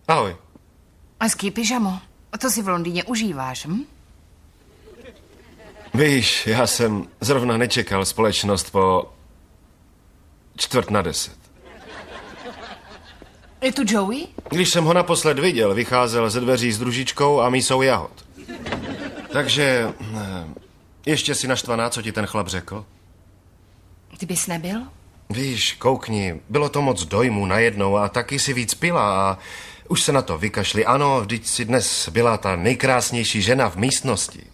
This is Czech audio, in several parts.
Ahoj. Hezký pyžamo. To si v Londýně užíváš, hm? Víš, já jsem zrovna nečekal společnost po 9:45. Je tu Joey? Když jsem ho naposled viděl, vycházel ze dveří s družičkou a mísou jahod. Takže ještě si naštvaná, co ti ten chlap řekl? Ty bys nebyl? Víš, koukni, bylo to moc dojmů najednou a taky si víc pila a už se na to vykašli. Ano, vždyť si dnes byla ta nejkrásnější žena v místnosti.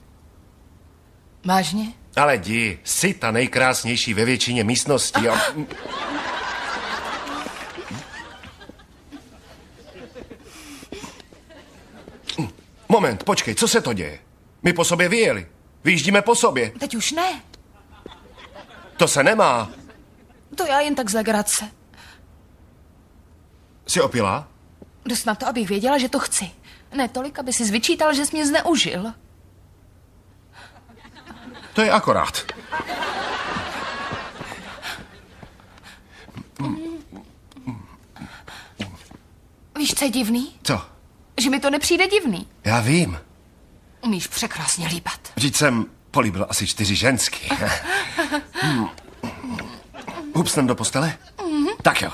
Vážně? Ale jdi, jsi ta nejkrásnější ve většině místností. A... Moment, počkej, co se to děje? My po sobě vyjeli. Vyjíždíme po sobě. Teď už ne. To se nemá. To já jen tak z legrace. Jsi opilá? Dost na to, abych věděla, že to chci. Ne tolik, aby si vyčítal, že jsi mě zneužil. To je akorát. Víš, co je divný? Co? Že mi to nepřijde divný. Já vím. Umíš překrásně líbat. Vždyť jsem políbil asi 4 ženský. Hupsnem do postele? Tak jo.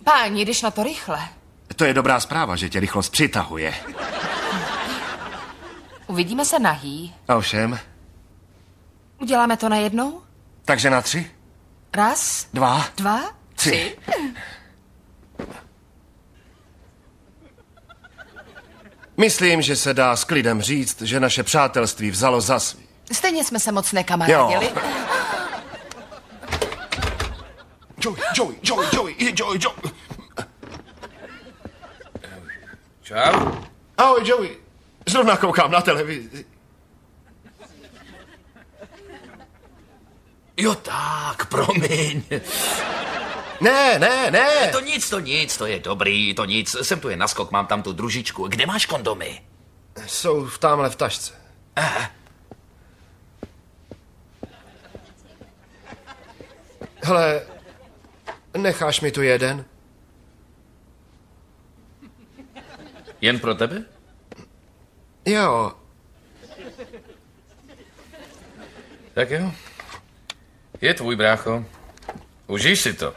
Páni, jdeš na to rychle. To je dobrá zpráva, že tě rychlost přitahuje. Uvidíme se nahý. Ovšem. Uděláme to najednou? Takže na 3? 1, 2, 2, 3. Myslím, že se dá s klidem říct, že naše přátelství vzalo za svý. Stejně jsme se moc nekamarádili. Joey. Čau. Ahoj, Joey. Zrovna koukám na televizi. Jo tak, promiň. Ne. To nic, to je dobrý, to nic. Jsem tu jen naskok, mám tam tu družičku. Kde máš kondomy? Jsou tamhle v tašce. Aha. Hele, necháš mi tu jeden? Jen pro tebe? Jo. Tak jo. Je tvůj, brácho. Užij si to.